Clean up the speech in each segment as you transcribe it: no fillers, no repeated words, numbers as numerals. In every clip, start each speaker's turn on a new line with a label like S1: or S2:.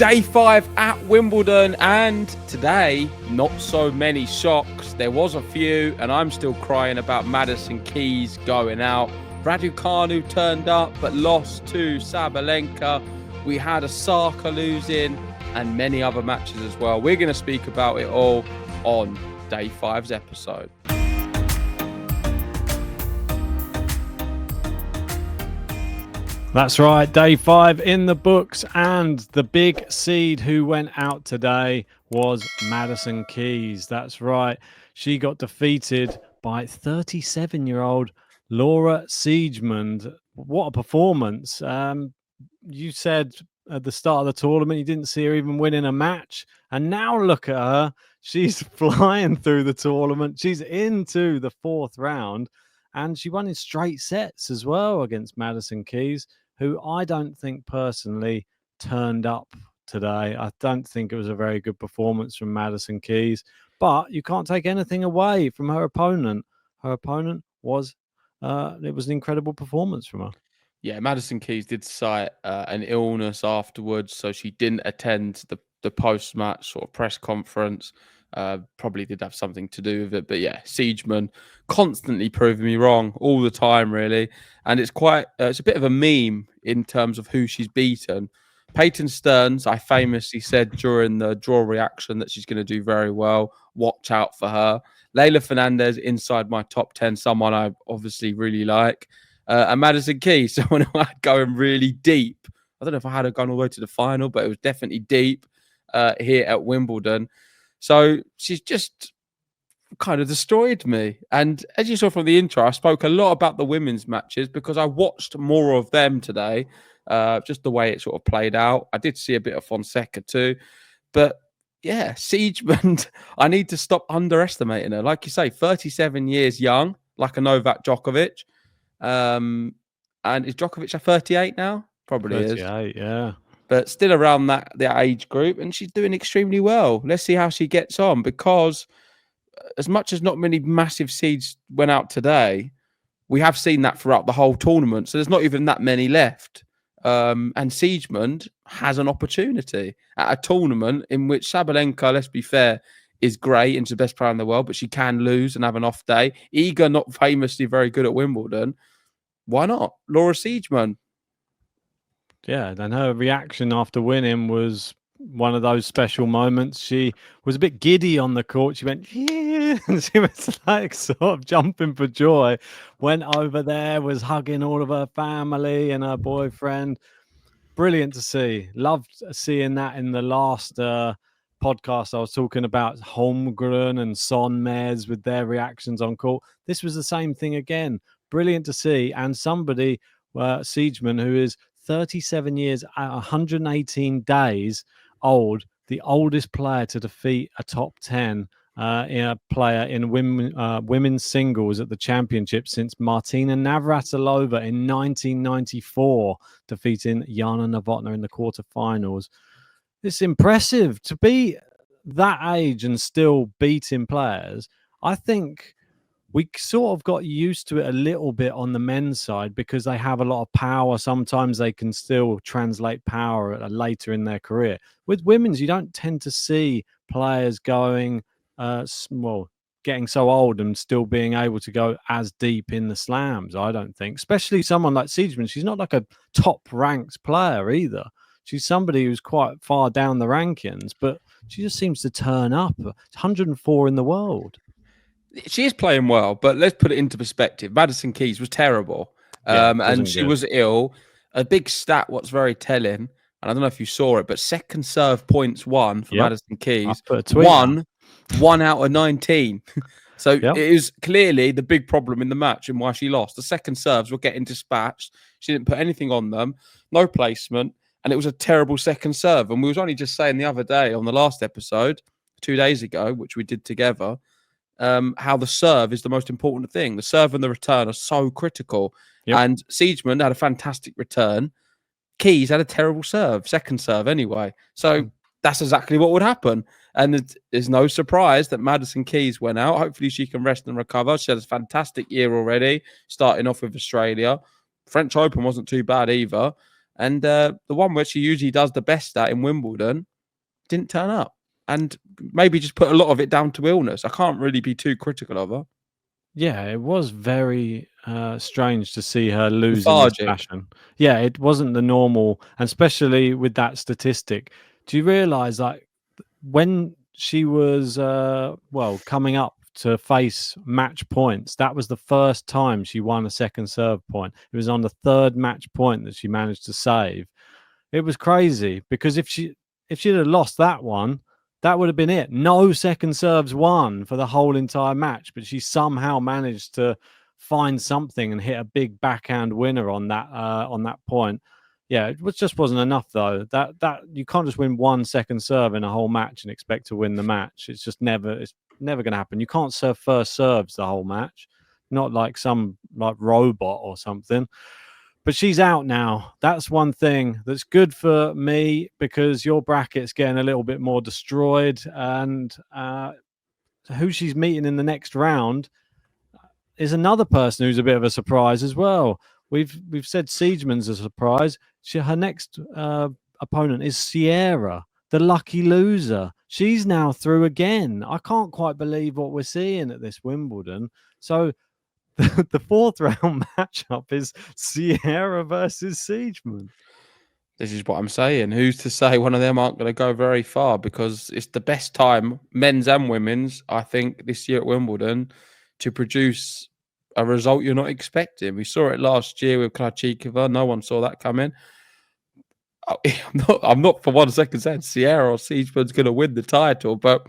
S1: Day 5 at Wimbledon, and today, not so many shocks. There was a few, and I'm still crying about Madison Keys going out. Raducanu turned up, but lost to Sabalenka. We had Osaka losing, and many other matches as well. We're going to speak about it all on Day 5's episode.
S2: That's right, Day 5 in the books, and the big seed who went out today was Madison Keys. That's right, she got defeated by 37-year-old Laura Siegemund. What a performance. You said at the start of the tournament you didn't see her even winning a match, and now look at her. She's flying through the tournament. She's into the fourth round, and she won in straight sets as well against Madison Keys, who I don't think personally turned up today. I don't think it was a very good performance from Madison Keys, but you can't take anything away from her opponent. Her opponent was, it was an incredible performance from her.
S1: Yeah, Madison Keys did cite an illness afterwards, so she didn't attend the post-match sort of press conference. Probably did have something to do with it, but yeah, Siegemund constantly proving me wrong all the time, really. And it's quite, it's a bit of a meme in terms of who she's beaten. Peyton Stearns, I famously said during the draw reaction that she's going to do very well. Watch out for her. Leylah Fernandez inside my top 10, someone I obviously really like. And Madison Keys, someone who had going really deep. I don't know if I had her gone all the way to the final, but it was definitely deep here at Wimbledon. So she's just kind of destroyed me. And as you saw from the intro, I spoke a lot about the women's matches because I watched more of them today, just the way it sort of played out. I did see a bit of Fonseca too. But yeah, Siegemund, I need to stop underestimating her. Like you say, 37 years young, like a Novak Djokovic. And is Djokovic at 38 now? Probably
S2: 38, yeah.
S1: But still around that age group, and she's doing extremely well. Let's see how she gets on, because as much as not many massive seeds went out today, we have seen that throughout the whole tournament. So there's not even that many left. And Siegemund has an opportunity at a tournament in which Sabalenka, let's be fair, is great and she's the best player in the world, but she can lose and have an off day. Iga, not famously very good at Wimbledon. Why not? Laura Siegemund.
S2: Yeah, and her reaction after winning was one of those special moments. She was a bit giddy on the court. She went, yeah, and she was like sort of jumping for joy. Went over there, was hugging all of her family and her boyfriend. Brilliant to see. Loved seeing that in the last podcast. I was talking about Holmgren and Son Mez with their reactions on court. This was the same thing again. Brilliant to see. And somebody, Siegemund, who is 37 years, 118 days old, the oldest player to defeat a top 10 player in women's singles at the championship since Martina Navratilova in 1994, defeating Jana Novotná in the quarterfinals. It's impressive to be that age and still beating players. I think we sort of got used to it a little bit on the men's side because they have a lot of power. Sometimes they can still translate power later in their career. With women's, you don't tend to see players going, getting so old and still being able to go as deep in the slams, I don't think. Especially someone like Siegemund. She's not like a top-ranked player either. She's somebody who's quite far down the rankings, but she just seems to turn up. 104 in the world.
S1: She is playing well, but let's put it into perspective. Madison Keys was terrible, and she was ill. A big stat, what's very telling, and I don't know if you saw it, but second serve points won for Madison Keys. One out of 19. So it is clearly the big problem in the match and why she lost. The second serves were getting dispatched. She didn't put anything on them, no placement, and it was a terrible second serve. And we was only just saying the other day on the last episode, 2 days ago, which we did together, how the serve is the most important thing. The serve and the return are so critical. And Siegemund had a fantastic return. Keys had a terrible serve, second serve anyway. So that's exactly what would happen. And there's no surprise that Madison Keys went out. Hopefully she can rest and recover. She had a fantastic year already, starting off with Australia. French Open wasn't too bad either. And the one where she usually does the best at in Wimbledon didn't turn up. And maybe just put a lot of it down to illness. I can't really be too critical of her.
S2: Yeah, it was very strange to see her lose in this
S1: Lethargic.
S2: fashion. Yeah, it wasn't the normal, and especially with that statistic. Do you realize, like, when she was coming up to face match points, that was the first time she won a second serve point. It was on the third match point that she managed to save. It was crazy because if she'd have lost that one, that would have been it. No second serves won for the whole entire match, but she somehow managed to find something and hit a big backhand winner on that point. Yeah, it wasn't enough though. That you can't just win 1 second serve in a whole match and expect to win the match. It's never going to happen. You can't serve first serves the whole match, not like some like robot or something. But she's out now. That's one thing that's good for me because your bracket's getting a little bit more destroyed. And who she's meeting in the next round is another person who's a bit of a surprise as well. We've said Siegemund's a surprise. Her next opponent is Sierra, the lucky loser. She's now through again. I can't quite believe what we're seeing at this Wimbledon. So the fourth round matchup is Sierra versus Siegemund.
S1: This is what I'm saying. Who's to say one of them aren't going to go very far? Because it's the best time, men's and women's, I think, this year at Wimbledon to produce a result you're not expecting. We saw it last year with Khachanov. No one saw that coming. I'm not for 1 second saying Sierra or Siegemund's going to win the title, but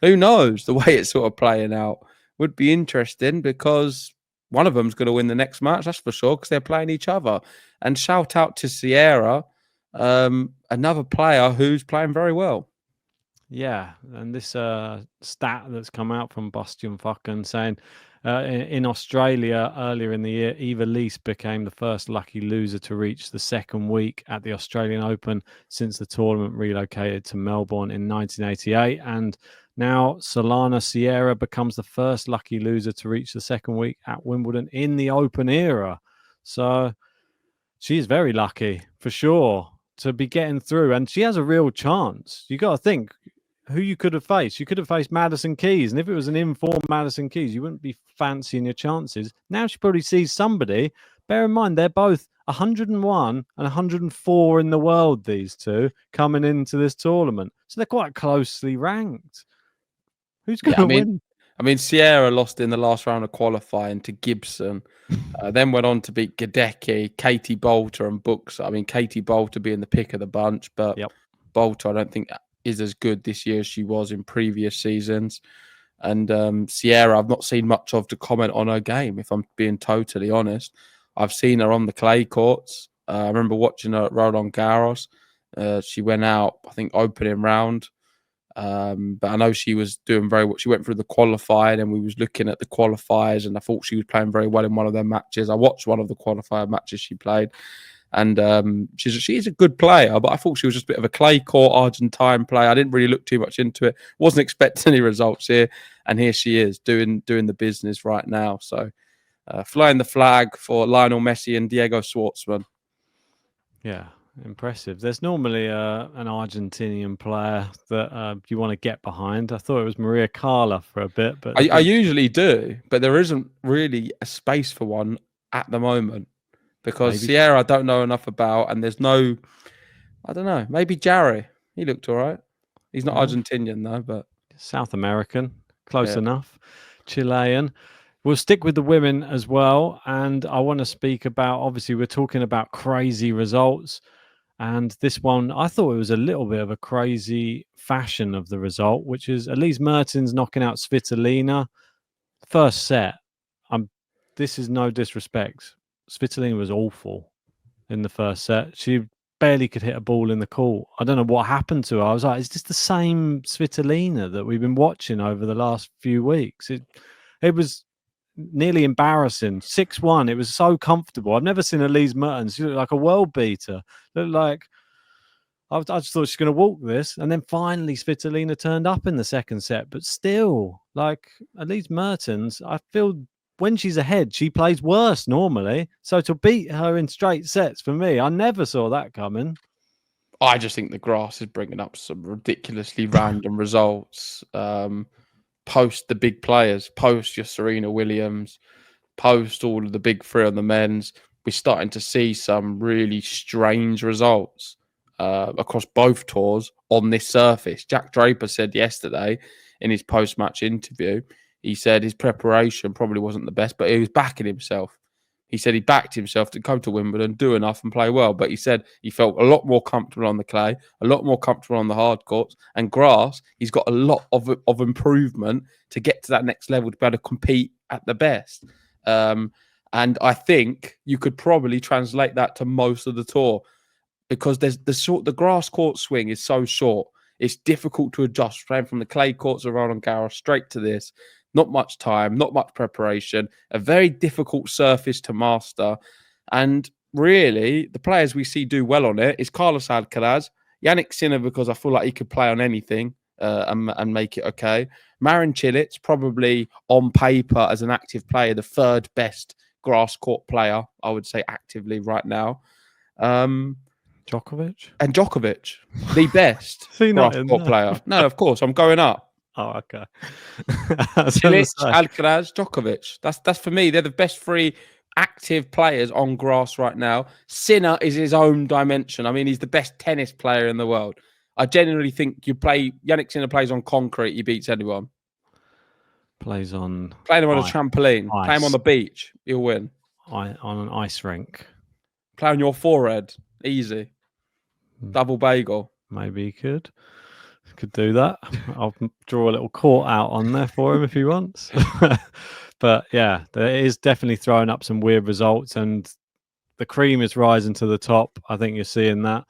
S1: who knows? The way it's sort of playing out would be interesting because one of them's going to win the next match, that's for sure, because they're playing each other. And shout out to Sierra, another player who's playing very well.
S2: Yeah, and this stat that's come out from Bastian Fucken saying in Australia earlier in the year, Eva Lees became the first lucky loser to reach the second week at the Australian Open since the tournament relocated to Melbourne in 1988. And now Solana Sierra becomes the first lucky loser to reach the second week at Wimbledon in the Open era. So she's very lucky for sure to be getting through, and she has a real chance. You got to think who you could have faced. You could have faced Madison Keys, and if it was an informed Madison Keys, you wouldn't be fancying your chances. Now she probably sees somebody. Bear in mind, they're both 101 and 104 in the world, these two, coming into this tournament. So they're quite closely ranked. Who's going to win?
S1: I mean, Sierra lost in the last round of qualifying to Gibson, then went on to beat Gadecki, Katie Bolter, and Books. I mean, Katie Bolter being the pick of the bunch, but Bolter, I don't think is as good this year as she was in previous seasons. And Sierra, I've not seen much of to comment on her game, if I'm being totally honest. I've seen her on the clay courts. I remember watching her at Roland Garros. She went out, I think, opening round. But I know she was doing very well. She went through the qualifying, and we was looking at the qualifiers, and I thought she was playing very well in one of their matches. I watched one of the qualifier matches she played, and she's a good player, but I thought she was just a bit of a clay court Argentine player. I didn't really look too much into it. Wasn't expecting any results here, and here she is doing the business right now. So flying the flag for Lionel Messi and Diego Schwartzman.
S2: Yeah. Impressive. There's normally an Argentinian player that you want to get behind. I thought it was Maria Carla for a bit, but
S1: I usually do, but there isn't really a space for one at the moment because Sierra I don't know enough about, and there's no, I don't know, maybe Jarry. He looked all right. He's not Argentinian though, but
S2: South American, close enough. Chilean. We'll stick with the women as well, and I want to speak about, obviously we're talking about crazy results. And this one, I thought it was a little bit of a crazy fashion of the result, which is Elise Mertens knocking out Svitolina. First set. This is no disrespect. Svitolina was awful in the first set. She barely could hit a ball in the court. I don't know what happened to her. I was like, is this the same Svitolina that we've been watching over the last few weeks? It was nearly embarrassing. 6-1. It was so comfortable. I've never seen Elise Mertens. She looked like a world beater. Looked like I just thought she's going to walk this. And then finally Svitolina turned up in the second set. But still, like Elise Mertens, I feel when she's ahead, she plays worse normally. So to beat her in straight sets, for me, I never saw that coming.
S1: I just think the grass is bringing up some ridiculously random results. Post the big players, post your Serena Williams, post all of the big three on the men's, we're starting to see some really strange results across both tours on this surface. Jack Draper said yesterday in his post-match interview, he said his preparation probably wasn't the best, but he was backing himself. He said he backed himself to come to Wimbledon, do enough and play well. But he said he felt a lot more comfortable on the clay, a lot more comfortable on the hard courts. And grass, he's got a lot of improvement to get to that next level to be able to compete at the best. And I think you could probably translate that to most of the tour because there's the grass court swing is so short. It's difficult to adjust playing from the clay courts of Roland Garros straight to this. Not much time, not much preparation, a very difficult surface to master. And really, the players we see do well on it is Carlos Alcaraz, Yannick Sinner, because I feel like he could play on anything and make it okay. Marin Cilic, probably on paper as an active player, the third best grass court player, I would say actively right now.
S2: Djokovic?
S1: And Djokovic, the best grass court player. No, of course, I'm going up.
S2: Oh, okay.
S1: Cilic, Alcaraz, Djokovic. That's for me. They're the best three active players on grass right now. Sinner is his own dimension. I mean, he's the best tennis player in the world. I genuinely think Yannick Sinner plays on concrete, he beats anyone.
S2: Playing him on
S1: a trampoline.
S2: Ice.
S1: Play him on the beach, he'll win.
S2: On an ice rink.
S1: Play on your forehead, easy. Double bagel.
S2: Maybe he could do that. I'll draw a little court out on there for him if he wants. But yeah, there is definitely throwing up some weird results, and the cream is rising to the top. I think you're seeing that.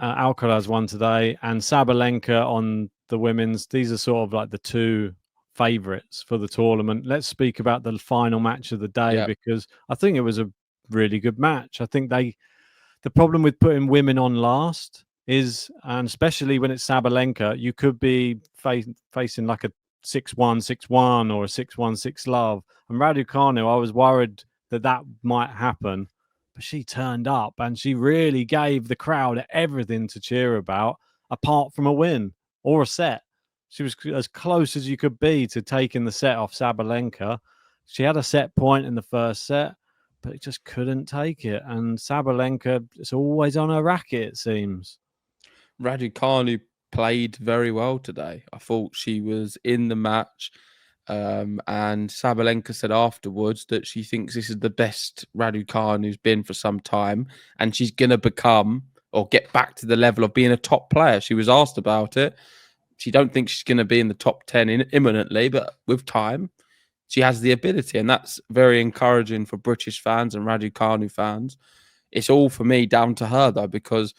S2: Alcaraz won today, and Sabalenka on the women's. These are sort of like the two favourites for the tournament. Let's speak about the final match of the day because I think it was a really good match. I think the problem with putting women on last is, and especially when it's Sabalenka, you could be facing like a 6-1, 6-1 or a 6-1, 6-love. And Raducanu, I was worried that might happen, but she turned up and she really gave the crowd everything to cheer about, apart from a win or a set. She was as close as you could be to taking the set off Sabalenka. She had a set point in the first set, but it just couldn't take it. And Sabalenka is always on her racket, it seems.
S1: Raducanu played very well today. I thought she was in the match. And Sabalenka said afterwards that she thinks this is the best Raducanu's been for some time. And she's going to become or get back to the level of being a top player. She was asked about it. She don't think she's going to be in the top 10 imminently, but with time, she has the ability. And that's very encouraging for British fans and Raducanu fans. It's all for me down to her, though, because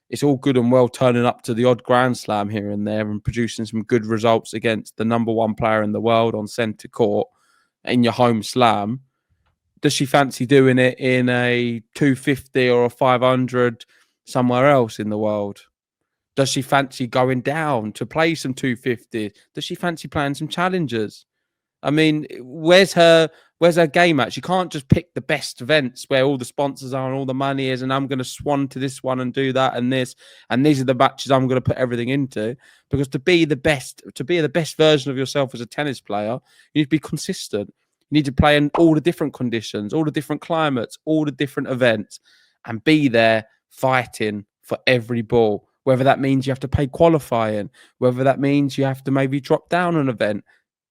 S1: it's all good and well turning up to the odd Grand Slam here and there and producing some good results against the number one player in the world on centre court in your home slam. Does she fancy doing it in a 250 or a 500 somewhere else in the world? Does she fancy going down to play some 250? Does she fancy playing some challengers? I mean, where's her game at? She can't just pick the best events where all the sponsors are and all the money is, and I'm going to swan to this one and do that and this, and these are the matches I'm going to put everything into. Because to be the best version of yourself as a tennis player, you need to be consistent. You need to play in all the different conditions, all the different climates, all the different events, and be there fighting for every ball. Whether that means you have to pay qualifying, whether that means you have to maybe drop down an event.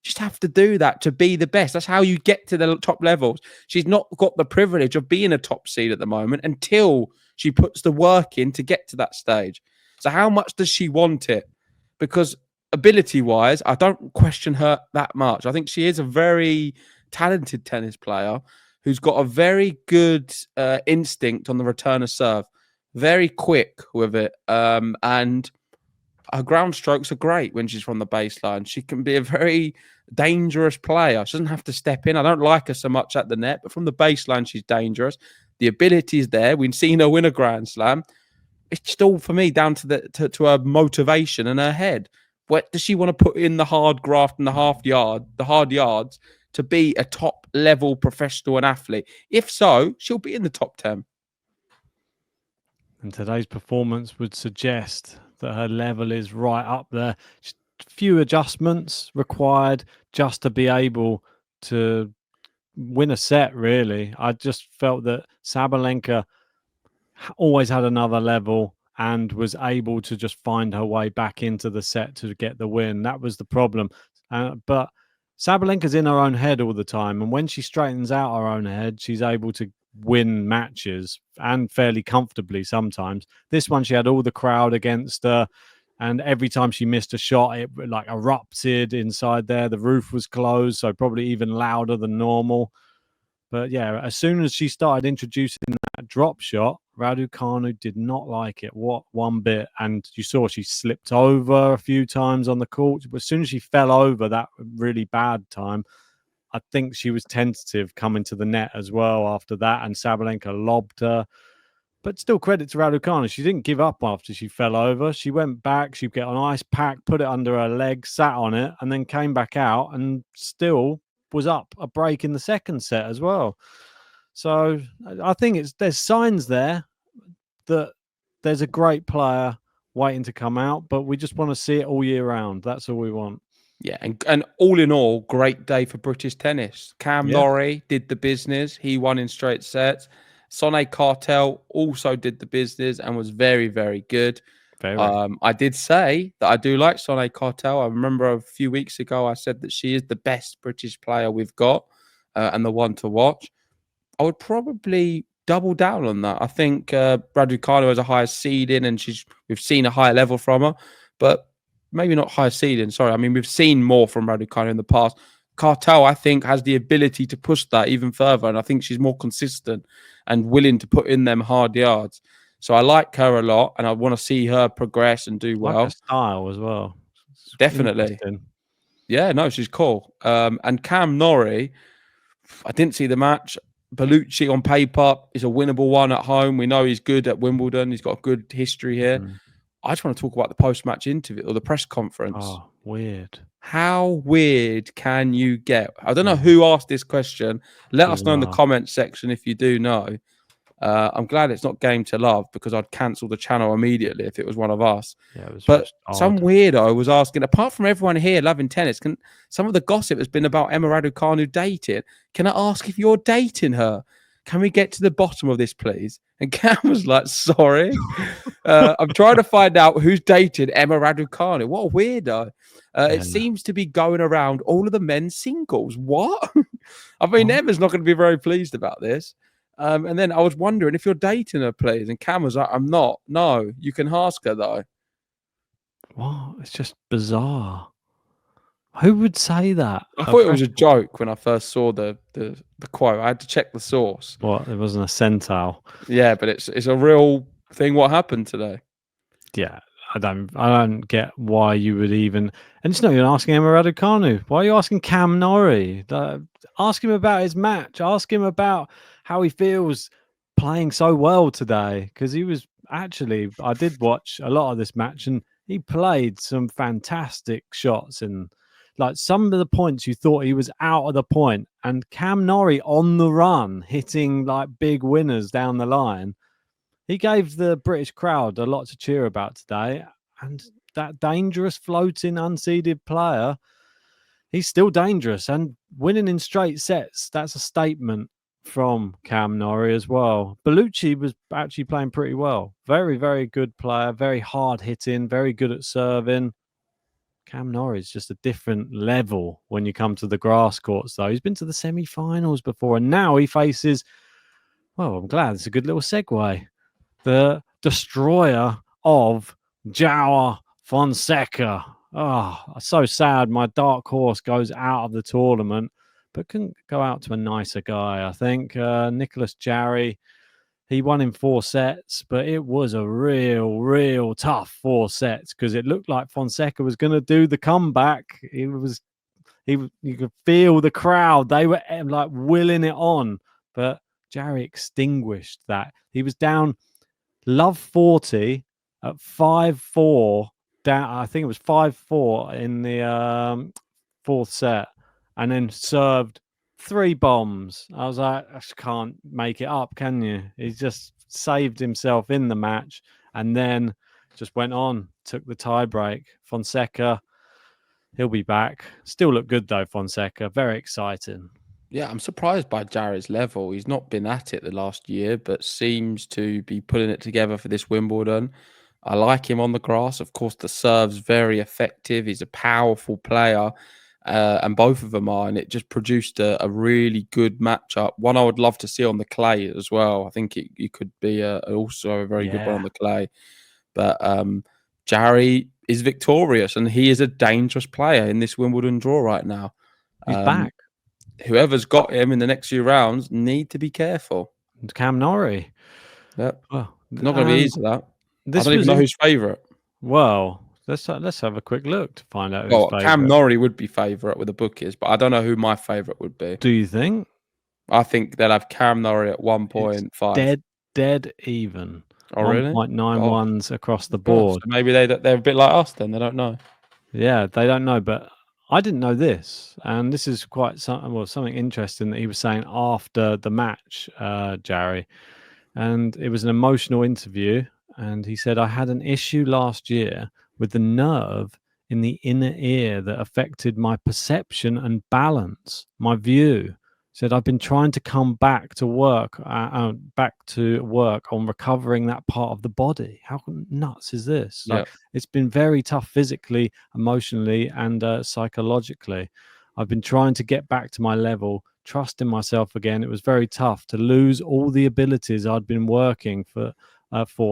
S1: Just have to do that to be the best. That's how you get to the top levels. She's not got the privilege of being a top seed at the moment until she puts the work in to get to that stage. So how much does she want it? Because ability-wise, I don't question her that much. I think she is a very talented tennis player who's got a very good instinct on the return of serve. Very quick with it. And her ground strokes are great when she's from the baseline. She can be a very dangerous player. She doesn't have to step in. I don't like her so much at the net, but from the baseline, she's dangerous. The ability is there. We've seen her win a Grand Slam. It's just all for me down to her motivation and her head. What does she want to put in the hard graft and the hard yards to be a top level professional and athlete? If so, she'll be in the top 10.
S2: And today's performance would suggest that her level is right up there. Just few adjustments required just to be able to win a set, really. I just felt that Sabalenka always had another level and was able to just find her way back into the set to get the win. That was the problem. But Sabalenka's in her own head all the time. And when she straightens out her own head, she's able to win matches and fairly comfortably sometimes. This one, she had all the crowd against her. And every time she missed a shot, it like erupted inside there. The roof was closed, so probably even louder than normal. But yeah, as soon as she started introducing that drop shot, Raducanu did not like it one bit. And you saw she slipped over a few times on the court. But as soon as she fell over that really bad time, I think she was tentative coming to the net as well after that. And Sabalenka lobbed her. But still credit to Raducanu. She didn't give up after she fell over. She went back. She'd get an ice pack, put it under her leg, sat on it, and then came back out and still was up a break in the second set as well. So I think there's signs there that there's a great player waiting to come out, but we just want to see it all year round. That's all we want.
S1: Yeah, and all in all, great day for British tennis. Norrie did the business. He won in straight sets. Sonny Cartel also did the business and was very, very good. I did say that I do like Sonny Cartel. I remember a few weeks ago I said that she is the best British player we've got and the one to watch. I would probably double down on that. I think Raducanu has a higher seeding and we've seen a higher level from her, but maybe not higher seeding. Sorry. I mean, we've seen more from Raducanu in the past. Cartel, I think, has the ability to push that even further. And I think she's more consistent and willing to put in them hard yards. So I like her a lot and I want to see her progress and do well.
S2: Like her style as well. It's
S1: definitely. Yeah, no, she's cool. And Norrie, I didn't see the match. Bellucci on paper is a winnable one at home. We know he's good at Wimbledon. He's got a good history here. I just want to talk about the post-match interview or the press conference.
S2: Oh, weird.
S1: How weird can you get? I don't know who asked this question. Let us know in the comments section if you do know. I'm glad it's not Game to Love because I'd cancel the channel immediately if it was one of us.
S2: Yeah, it was
S1: but some weirdo was asking, apart from everyone here loving tennis, can some of the gossip has been about Emma Raducanu dating? Can I ask if you're dating her? Can we get to the bottom of this, please? And Cam was like, sorry. I'm trying to find out who's dated Emma Raducanu. What a weirdo. It seems to be going around all of the men's singles. What? I mean, Emma's not going to be very pleased about this. And then I was wondering if you're dating her, please. And Cam was like, I'm not. No, you can ask her, though.
S2: What? It's just bizarre. Who would say that?
S1: I thought it was a joke when I first saw the quote. I had to check the source.
S2: What? It wasn't a centile.
S1: Yeah, but it's a real thing. What happened today?
S2: Yeah, I don't get why you would even. And it's not even asking Emma Raducanu. Why are you asking Cam Norrie? Ask him about his match. Ask him about how he feels playing so well today. Because he was actually, I did watch a lot of this match, and he played some fantastic shots and. Like some of the points you thought he was out of the point, and Cam Norrie on the run, hitting like big winners down the line. He gave the British crowd a lot to cheer about today. And that dangerous floating unseeded player, he's still dangerous and winning in straight sets. That's a statement from Cam Norrie as well. Bellucci was actually playing pretty well. Very, very good player, very hard hitting, very good at serving. Cam Norrie is just a different level when you come to the grass courts, though. He's been to the semi-finals before, and now he faces, well, I'm glad it's a good little segue, the destroyer of João Fonseca. Oh, so sad. My dark horse goes out of the tournament, but couldn't go out to a nicer guy, I think. Nicholas Jarry. He won in 4 sets, but it was a real tough 4 sets because it looked like Fonseca was going to do the comeback. You could feel the crowd. They were like willing it on, but Jarry extinguished that. He was down love 40 at 5-4 down. I think it was 5-4 in the 4th set, and then served 3 bombs. I was like, I just can't make it up, can you? He just saved himself in the match and then just went on, took the tie break. Fonseca, he'll be back. Still look good though, Fonseca. Very exciting.
S1: Yeah, I'm surprised by Jarry's level. He's not been at it the last year, but seems to be putting it together for this Wimbledon. I like him on the grass. Of course, the serve's very effective. He's a powerful player, and both of them are, and it just produced a really good matchup. One I would love to see on the clay as well. I think it could be also a very good one on the clay. But Jarry is victorious, and he is a dangerous player in this Wimbledon draw right now.
S2: He's back.
S1: Whoever's got him in the next few rounds need to be careful.
S2: Cam Norrie.
S1: Yep.
S2: Well,
S1: Not going to be easy, that. I don't even know who's favourite.
S2: Well, let's have a quick look to find out who's favourite.
S1: Cam Norrie would be favourite with the bookies, but I don't know who my favourite would be.
S2: Do you think?
S1: I think they'll have Cam Norrie at 1.5.
S2: Dead even.
S1: Oh, really?
S2: 1.91s across the board.
S1: So maybe they're a bit like us then. They don't know.
S2: Yeah, they don't know, but I didn't know this, and this is quite something interesting that he was saying after the match, Jarry, and it was an emotional interview, and he said, I had an issue last year with the nerve in the inner ear that affected my perception and balance, my view. He said, I've been trying to come back to work on recovering that part of the body. How nuts is this? Like, it's been very tough physically, emotionally, and psychologically. I've been trying to get back to my level, trusting myself again. It was very tough to lose all the abilities I'd been working for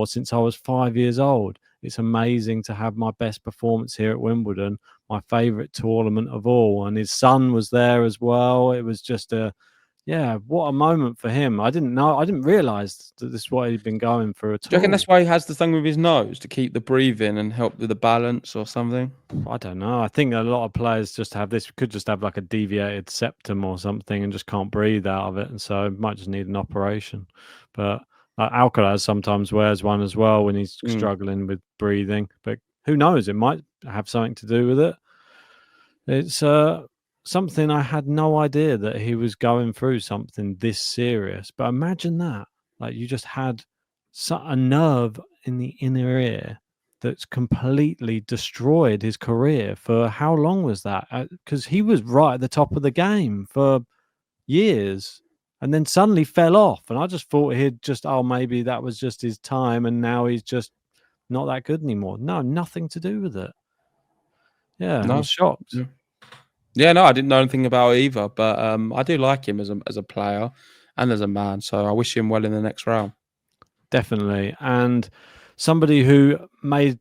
S2: since I was 5 years old. It's amazing to have my best performance here at Wimbledon, my favourite tournament of all. And his son was there as well. It was just what a moment for him. I didn't realise that this is what he'd been going through at all.
S1: Do you reckon that's why he has the thing with his nose, to keep the breathing and help with the balance or something?
S2: I don't know. I think a lot of players just have this, could just have like a deviated septum or something and just can't breathe out of it. And so might just need an operation. But Alcaraz sometimes wears one as well when he's struggling with breathing. But who knows? It might have something to do with it. It's something I had no idea that he was going through something this serious. But imagine that. Like, you just had a nerve in the inner ear that's completely destroyed his career. For how long was that? Because he was right at the top of the game for years. And then suddenly fell off. And I just thought maybe that was just his time. And now he's just not that good anymore. No, nothing to do with it. Yeah, I was shocked.
S1: Yeah, no, I didn't know anything about it either. But I do like him as a player and as a man. So I wish him well in the next round. Definitely.
S2: And somebody who made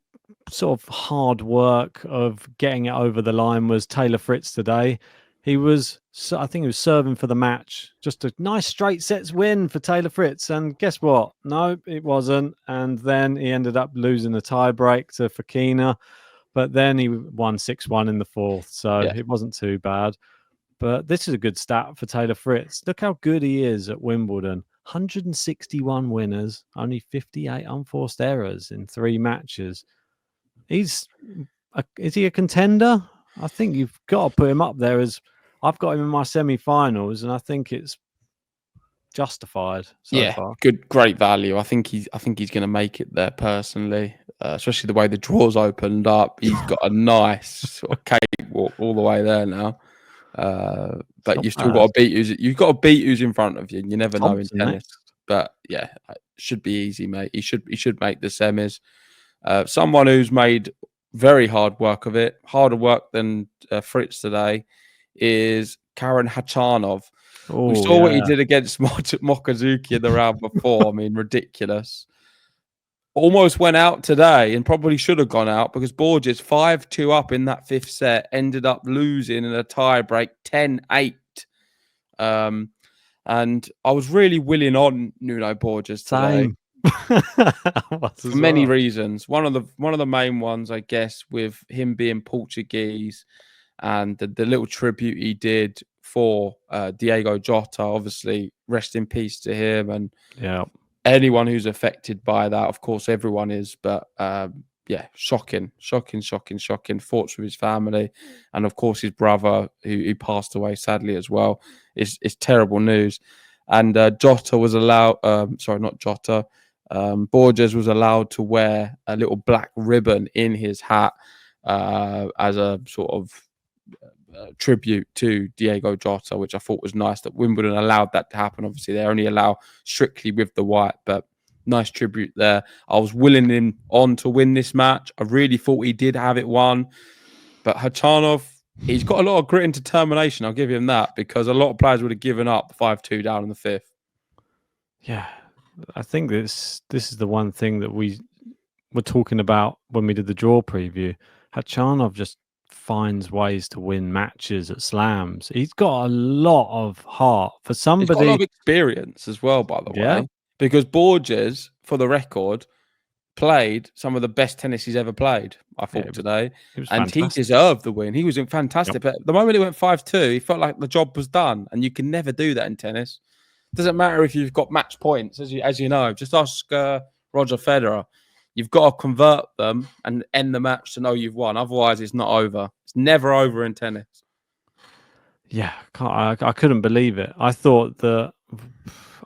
S2: sort of hard work of getting it over the line was Taylor Fritz today. I think he was serving for the match. Just a nice straight sets win for Taylor Fritz. And guess what? No, it wasn't. And then he ended up losing the tie break to Khachanov. But then he won 6-1 in the fourth. So it wasn't too bad. But this is a good stat for Taylor Fritz. Look how good he is at Wimbledon. 161 winners, only 58 unforced errors in 3 matches. Is he a contender? I think you've got to put him up there as... I've got him in my semi-finals, and I think it's justified so far.
S1: Great value. I think he's going to make it there personally, especially the way the draw's opened up. He's got a nice sort of cakewalk all the way there now. But you've still got to beat who's in front of you. And you never know in tennis. Next. But yeah, it should be easy, mate. He should make the semis. Someone who's made very hard work of it, harder work than Fritz today, is Khachanov. We saw what he did against Mokazuki in the round before. I mean, ridiculous. Almost went out today and probably should have gone out because Borges, 5-2 up in that 5th set, ended up losing in a tie break 10-8. And I was really willing on Nuno Borges today. For many reasons. One of the main ones, I guess, with him being Portuguese and the little tribute he did for Diego Jota, obviously, rest in peace to him. And anyone who's affected by that, of course, everyone is. But yeah, shocking. Thoughts with his family, and of course his brother who passed away sadly as well. It's terrible news. And Jota was allowed. Sorry, not Jota. Borges was allowed to wear a little black ribbon in his hat as a sort of tribute to Diego Jota, which I thought was nice that Wimbledon allowed that to happen. Obviously, they only allow strictly with the white, but nice tribute there. I was willing him on to win this match. I really thought he did have it won, but Khachanov, he's got a lot of grit and determination. I'll give him that, because a lot of players would have given up 5-2 down in the fifth.
S2: Yeah, I think this is the one thing that we were talking about when we did the draw preview. Khachanov just finds ways to win matches at slams. He's got a lot of heart for somebody.
S1: He's got a lot of experience as well, by the way, because Borges, for the record, played some of the best tennis he's ever played, I thought, today. And he deserved the win. He was fantastic. But the moment it went 5-2, he felt like the job was done. And you can never do that in tennis. Doesn't matter if you've got match points, as you know. Just ask Roger Federer. You've got to convert them and end the match to know you've won. Otherwise, it's not over. It's never over in tennis.
S2: Yeah, I couldn't believe it. I thought that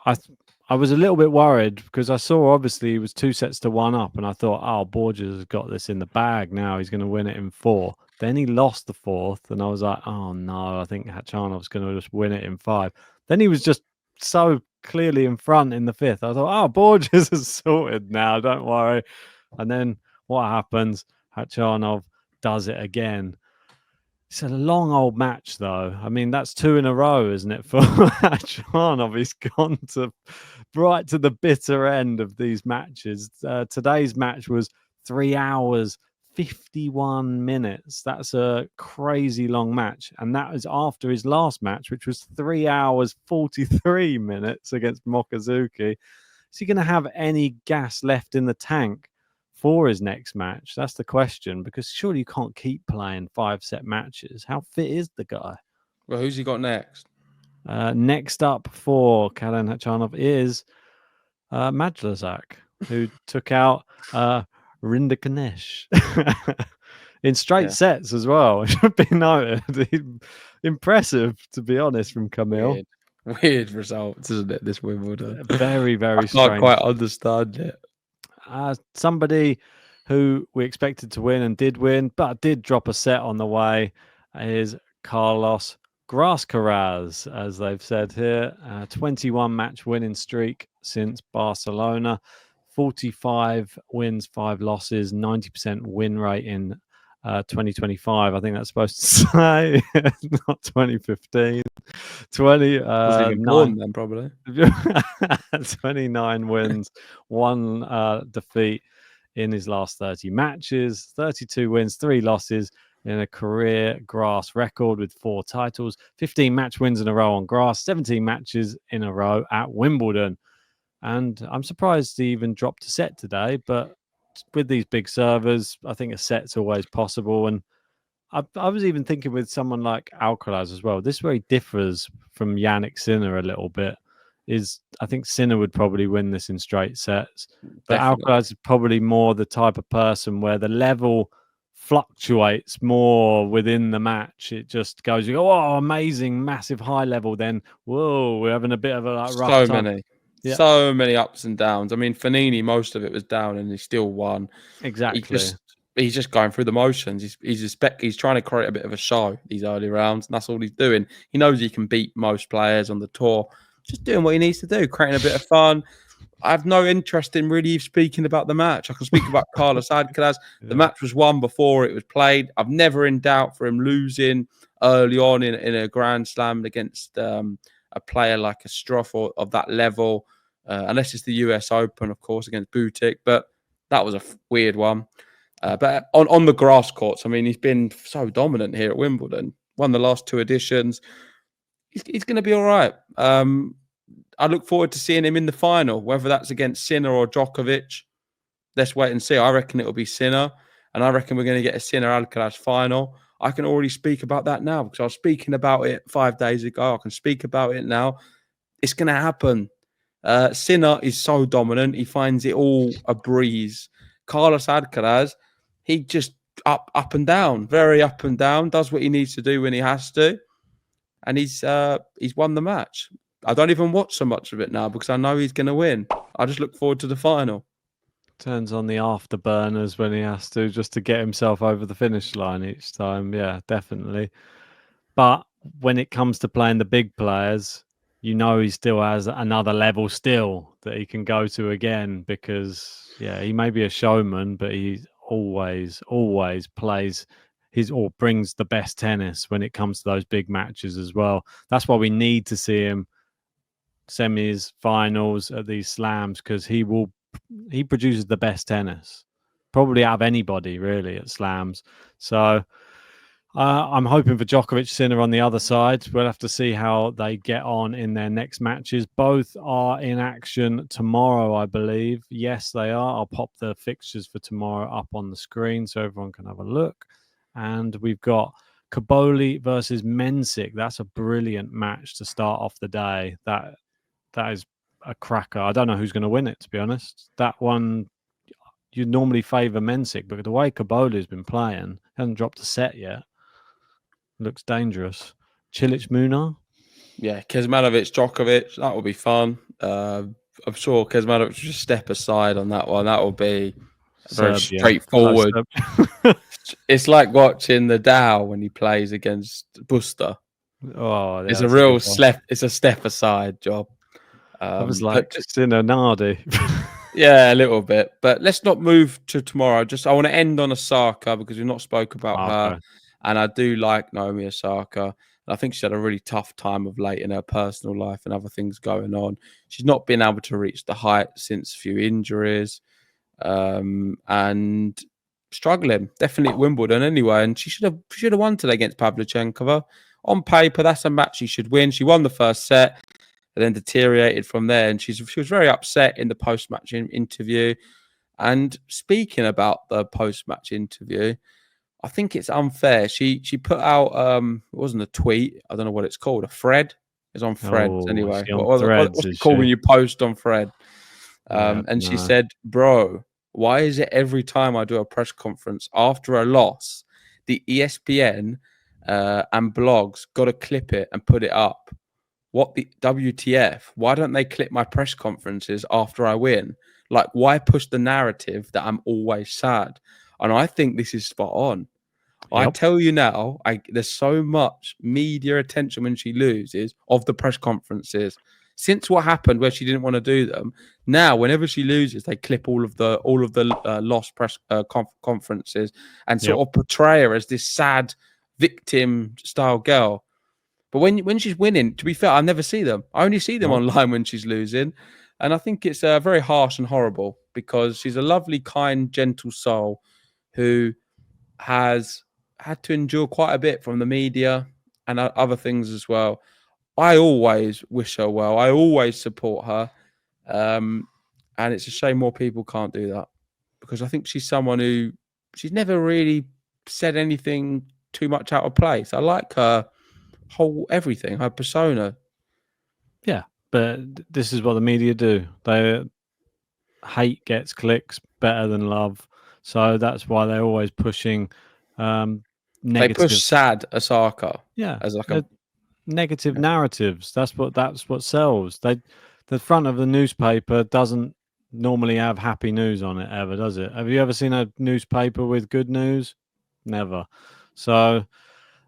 S2: I was a little bit worried because I saw obviously he was 2 sets to 1 up, and I thought, oh, Borges has got this in the bag now. He's going to win it in 4. Then he lost the 4th, and I was like, oh no, I think Khachanov's going to just win it in 5. Then he was just so clearly in front in the 5th. I thought, oh, Borges is sorted now. Don't worry. And then what happens? Khachanov does it again. It's a long old match, though. I mean, that's 2 in a row, isn't it? For Khachanov, he's gone right to the bitter end of these matches. Today's match was 3 hours, 51 minutes. That's a crazy long match. And that was after his last match, which was 3 hours, 43 minutes against Mokazuki. Is he going to have any gas left in the tank for his next match? That's the question, because surely you can't keep playing 5-set matches. How fit is the guy?
S1: Well, who's he got next?
S2: Next up for Karen Khachanov is Majlazak, who took out Rinderknecht in straight sets as well. It should be noted. Impressive, to be honest, from Camille.
S1: Weird results, isn't it, this Wimbledon?
S2: Very, very
S1: I
S2: strange.
S1: can't quite understand it.
S2: Somebody who we expected to win and did win, but did drop a set on the way, is Carlos Grascaraz, as they've said here. 21 match winning streak since Barcelona, 45 wins, 5 losses, 90% win rate in 2025. I think that's supposed to say, not 2015. 29
S1: then, probably.
S2: 29 wins, 1 defeat in his last 30 matches, 32 wins, 3 losses in a career grass record with 4 titles, 15 match wins in a row on grass, 17 matches in a row at Wimbledon. And I'm surprised he even dropped a set today, but with these big servers, I think a set's always possible. And I was even thinking with someone like Alcaraz as well. This is where he differs from Jannik Sinner a little bit. I think Sinner would probably win this in straight sets, but Alcaraz is probably more the type of person where the level fluctuates more within the match. It just goes, you go, oh, amazing, massive high level. Then, whoa, we're having a bit of a rough time.
S1: So many ups and downs. I mean, Fanini, most of it was down, and he still won.
S2: Exactly.
S1: He's just going through the motions. He's trying to create a bit of a show these early rounds, and that's all he's doing. He knows he can beat most players on the tour. Just doing what he needs to do, creating a bit of fun. I have no interest in really speaking about the match. I can speak about Carlos Alcaraz. The match was won before it was played. I'm never in doubt for him losing early on in a Grand Slam against a player like a Struff of that level, unless it's the US Open, of course, against Butik. But that was a weird one. But on the grass courts, I mean, he's been so dominant here at Wimbledon. Won the last 2 editions. He's going to be all right. I look forward to seeing him in the final, whether that's against Sinner or Djokovic. Let's wait and see. I reckon it'll be Sinner, and I reckon we're going to get a Sinner-Alcaraz final. I can already speak about that now because I was speaking about it 5 days ago. I can speak about it now. It's going to happen. Sinner is so dominant. He finds it all a breeze. Carlos Alcaraz, he just up and down, very up and down, does what he needs to do when he has to. And he's won the match. I don't even watch so much of it now because I know he's going to win. I just look forward to the final.
S2: Turns on the afterburners when he has to, just to get himself over the finish line each time. Yeah, definitely. But when it comes to playing the big players, you know he still has another level still that he can go to again because, yeah, he may be a showman, but he always plays or brings the best tennis when it comes to those big matches as well. That's why we need to see him semis, finals at these slams because he produces the best tennis, probably out of anybody really at slams. So I'm hoping for Djokovic, Sinner on the other side. We'll have to see how they get on in their next matches. Both are in action tomorrow, I believe. Yes, they are. I'll pop the fixtures for tomorrow up on the screen so everyone can have a look. And we've got Kaboli versus Mensik. That's a brilliant match to start off the day. That is a cracker. I don't know who's going to win it, to be honest. That one, you normally favour Mensik, but the way Kaboli's been playing, hasn't dropped a set yet. Looks dangerous. Cilic Munar?
S1: Yeah, Kecmanovic, Djokovic, that will be fun. I'm sure Kecmanovic will just step aside on that one. That will be very straightforward. It's like watching the Dow when he plays against Buster.
S2: Oh, yeah,
S1: it's a real step. It's a step aside job.
S2: I was like Sinner Nardi.
S1: Yeah, a little bit. But let's not move to tomorrow. I want to end on Osaka because we've not spoke about her. And I do like Naomi Osaka. And I think she's had a really tough time of late in her personal life and other things going on. She's not been able to reach the height since a few injuries. And struggling. Definitely at Wimbledon anyway. And she should have won today against Pavlyuchenkova. On paper, that's a match she should win. She won the first set and then deteriorated from there. And she was very upset in the post-match interview. And speaking about the post-match interview, I think it's unfair. She put out it wasn't a tweet. I don't know what it's called. A thread. It's on Threads anyway. What's it called when you post on Thread? She said, "Bro, why is it every time I do a press conference after a loss, the ESPN and blogs got to clip it and put it up? What the WTF? Why don't they clip my press conferences after I win? Like, why push the narrative that I'm always sad?" And I think this is spot on. Yep. I tell you now, there's so much media attention when she loses of the press conferences. Since what happened where she didn't want to do them, now whenever she loses, they clip all of the lost press conferences and sort of portray her as this sad victim style girl. But when she's winning, to be fair, I never see them. I only see them online when she's losing. And I think it's very harsh and horrible because she's a lovely, kind, gentle soul who has had to endure quite a bit from the media and other things as well. I always wish her well. I always support her. And it's a shame more people can't do that because I think she's someone who she's never really said anything too much out of place. I like her whole everything, her persona.
S2: Yeah, but this is what the media do. Hate gets clicks better than love. So that's why they're always pushing negative.
S1: They push sad Osaka.
S2: Yeah,
S1: as like
S2: negative narratives. That's what sells. The front of the newspaper doesn't normally have happy news on it ever, does it? Have you ever seen a newspaper with good news? Never. So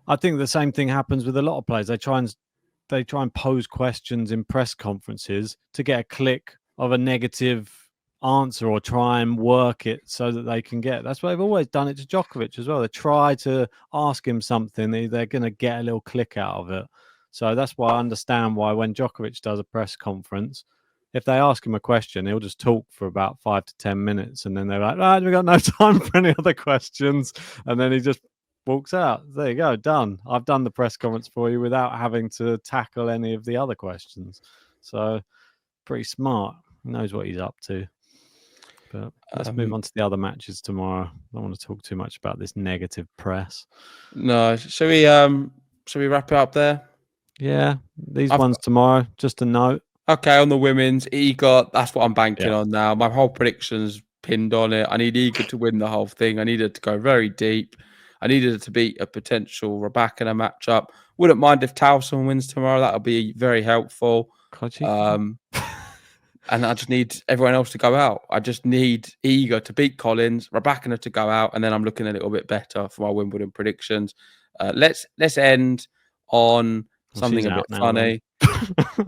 S2: I think the same thing happens with a lot of players. They try and pose questions in press conferences to get a click of a negative answer or try and work it so that they can get. That's why they've always done it to Djokovic as well. They try to ask him something, they're going to get a little click out of it. So that's why I understand why when Djokovic does a press conference, if they ask him a question, he'll just talk for about 5 to 10 minutes and then they're like, right, we've got no time for any other questions. And then he just walks out. There you go, done. I've done the press conference for you without having to tackle any of the other questions. So pretty smart. He knows what he's up to. But let's move on to the other matches tomorrow. I don't want to talk too much about this negative press.
S1: No, shall we wrap it up there?
S2: Yeah, these ones tomorrow. Just a note.
S1: Okay, on the women's, that's what I'm banking on now. My whole predictions pinned on it. I need Iga to win the whole thing. I need her to go very deep. I needed her to beat a potential Raducanu matchup. Wouldn't mind if Towson wins tomorrow. That would be very helpful. And I just need everyone else to go out. I just need Iga to beat Collins, Raducanu to go out, and then I'm looking a little bit better for my Wimbledon predictions. Let's end on something a bit funny.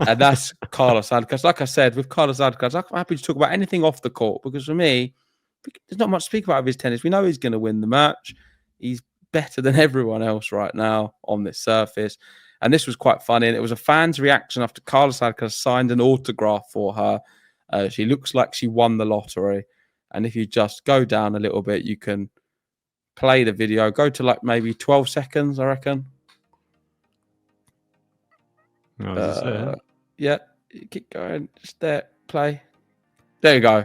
S1: And that's Carlos Alcaraz. Like I said, with Carlos Alcaraz, I'm happy to talk about anything off the court because for me, there's not much to speak about of his tennis. We know he's going to win the match. He's better than everyone else right now on this surface. And this was quite funny. And it was a fan's reaction after Carlos Alcaraz signed an autograph for her. She looks like she won the lottery. And if you just go down a little bit, you can play the video. Go to like maybe 12 seconds, I reckon. Yeah, keep going. Just there, play. There you go.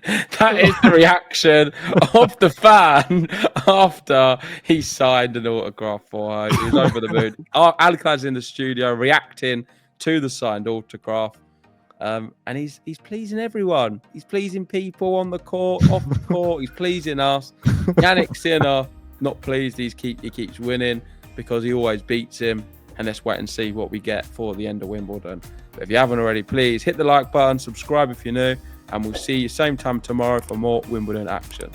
S1: That is the reaction of the fan after he signed an autograph for her. He was over the moon. Alcaraz in the studio reacting to the signed autograph. And he's pleasing everyone. He's pleasing people on the court, off the court. He's pleasing us. Jannik Sinner, not pleased. He keeps winning because he always beats him. And let's wait and see what we get for the end of Wimbledon. But if you haven't already, please hit the like button, subscribe if you're new, and we'll see you same time tomorrow for more Wimbledon action.